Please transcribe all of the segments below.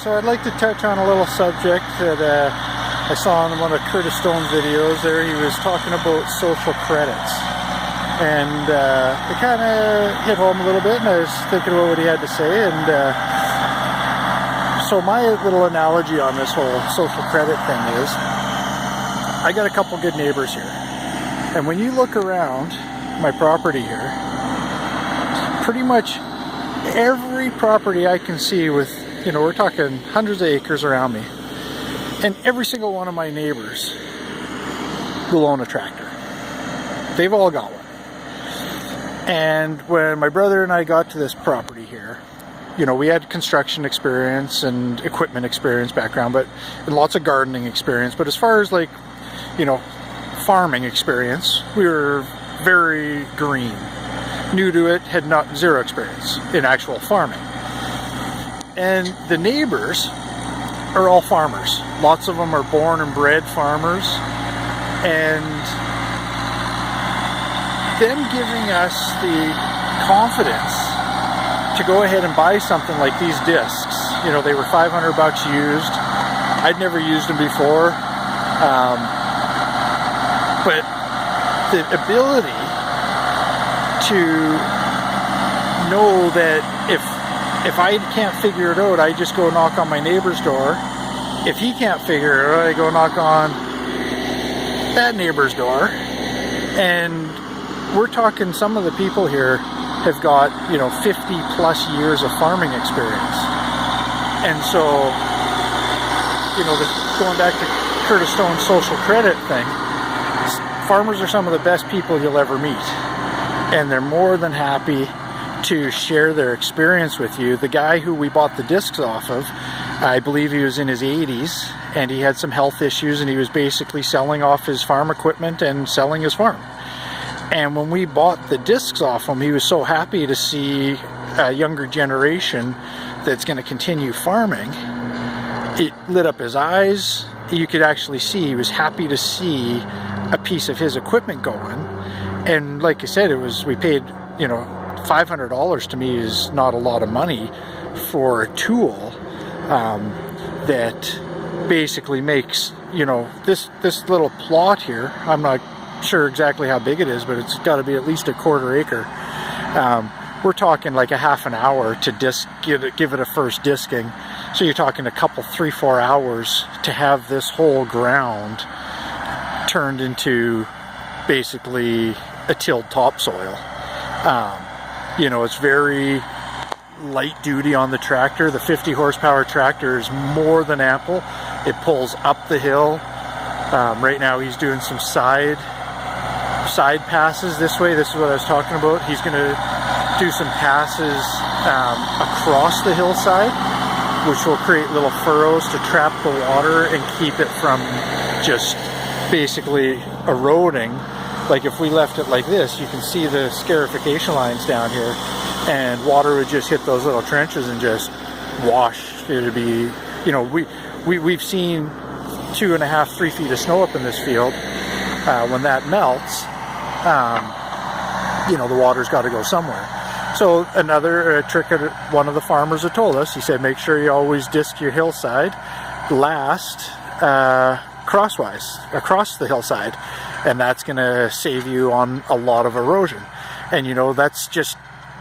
so I'd like to touch on a little subject that I saw in one of Curtis Stone's videos there. He was talking about social credits. And it kind of hit home a little bit, and I was thinking about what he had to say. And so my little analogy on this whole social credit thing is, I got a couple good neighbors here. And when you look around my property here, pretty much every property I can see with, you know, we're talking hundreds of acres around me, and every single one of my neighbors will own a tractor. They've all got one. And when my brother and I got to this property here, you know, we had construction experience and equipment experience background, and lots of gardening experience. But as far as, like, you know, farming experience, we were very green. New to it, had zero experience in actual farming. And the neighbors are all farmers. Lots of them are born and bred farmers. And them giving us the confidence to go ahead and buy something like these discs. You know, they were $500 used. I'd never used them before. But the ability to know that if I can't figure it out, I just go knock on my neighbor's door. If he can't figure it out, I go knock on that neighbor's door. And we're talking, some of the people here have got, you know, 50 plus years of farming experience. And so, you know, going back to Curtis Stone's social credit thing, farmers are some of the best people you'll ever meet. And they're more than happy to share their experience with you. The guy who we bought the discs off of, I believe he was in his 80s, and he had some health issues, and he was basically selling off his farm equipment and selling his farm. And when we bought the discs off him, he was so happy to see a younger generation that's going to continue farming. It lit up his eyes. You could actually see he was happy to see a piece of his equipment going. And like I said, we paid, you know, $500 to me is not a lot of money for a tool that basically makes, you know, this little plot here. I'm not sure exactly how big it is, but it's got to be at least a quarter acre. We're talking like a half an hour to give it a first disking. So you're talking a couple, 3-4 hours to have this whole ground turned into basically a tilled topsoil. You know, it's very light duty on the tractor. The 50 horsepower tractor is more than ample. It pulls up the hill. Right now he's doing some side passes this way. This is what I was talking about. He's going to do some passes across the hillside, which will create little furrows to trap the water and keep it from just basically eroding. Like if we left it like this, you can see the scarification lines down here, and water would just hit those little trenches and just wash. It would be, you know, we've seen 2.5, 3 feet of snow up in this field. When that melts, you know, the water's got to go somewhere. So another trick that one of the farmers had told us, he said, make sure you always disc your hillside last crosswise across the hillside, and that's going to save you on a lot of erosion. And you know, that's just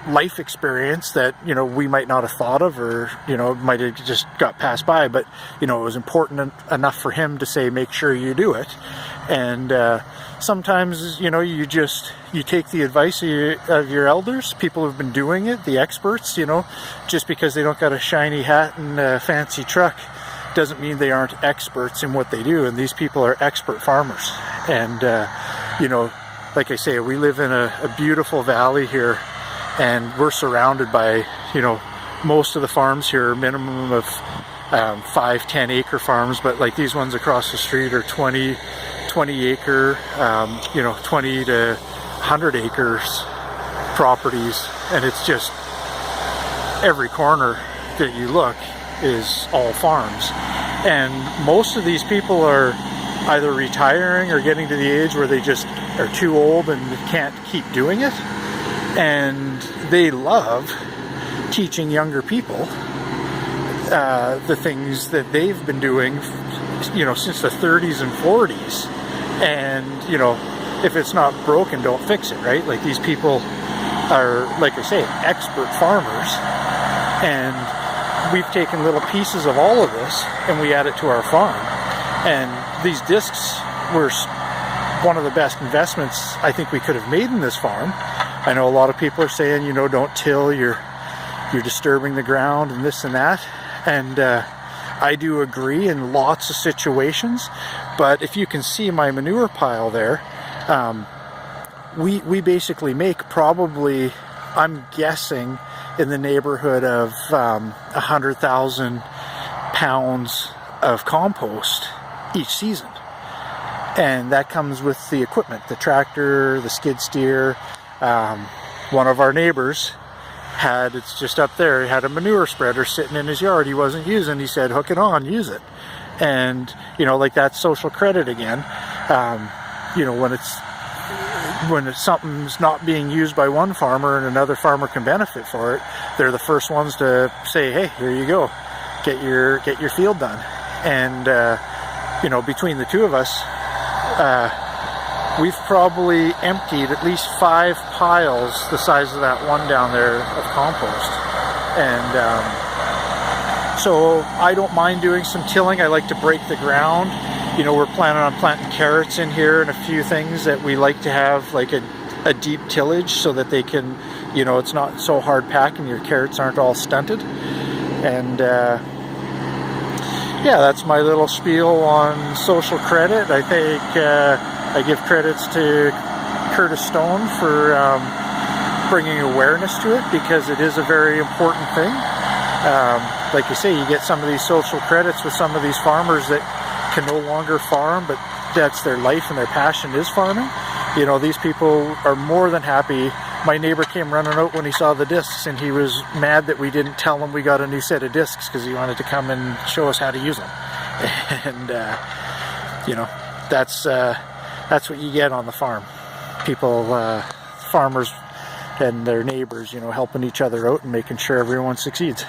life experience that, you know, we might not have thought of, or, you know, might have just got passed by, but, you know, it was important enough for him to say, make sure you do it. And sometimes, you know, you take the advice of your elders, people who've been doing it, the experts. You know, just because they don't got a shiny hat and a fancy truck doesn't mean they aren't experts in what they do. And these people are expert farmers. And you know, like I say, we live in a beautiful valley here, and we're surrounded by, you know, most of the farms here are minimum of 5-10 acre farms, but like these ones across the street are 20 acre, you know, 20 to 100 acres properties. And it's just every corner that you look is all farms. And most of these people are either retiring or getting to the age where they just are too old and can't keep doing it. And they love teaching younger people the things that they've been doing, since the 30s and 40s. And, if it's not broken, don't fix it, right? Like, these people are, like I say, expert farmers, and we've taken little pieces of all of this and we add it to our farm. And these discs were one of the best investments I think we could have made in this farm. I know a lot of people are saying, don't till, you're disturbing the ground and this and that. And I do agree in lots of situations, but if you can see my manure pile there, we basically make probably, I'm guessing, in the neighborhood of 100,000 pounds of compost each season. And that comes with the equipment, the tractor, the skid steer. One of our neighbors it's just up there, he had a manure spreader sitting in his yard he wasn't using. He said, hook it on, use it. And, like, that's social credit again. When something's not being used by one farmer and another farmer can benefit for it, they're the first ones to say, hey, here you go, get your field done. And between the two of us, we've probably emptied at least 5 piles the size of that one down there of compost. And so I don't mind doing some tilling. I like to break the ground. We're planning on planting carrots in here and a few things that we like to have, like a deep tillage, so that they can, it's not so hard packing, your carrots aren't all stunted. And yeah, that's my little spiel on social credit. I think I give credits to Curtis Stone for bringing awareness to it, because it is a very important thing. Like you say, you get some of these social credits with some of these farmers that can no longer farm, but that's their life and their passion is farming. These people are more than happy. My neighbor came running out when he saw the discs, and he was mad that we didn't tell him we got a new set of discs, because he wanted to come and show us how to use them. And that's what you get on the farm. People, farmers and their neighbors, helping each other out and making sure everyone succeeds.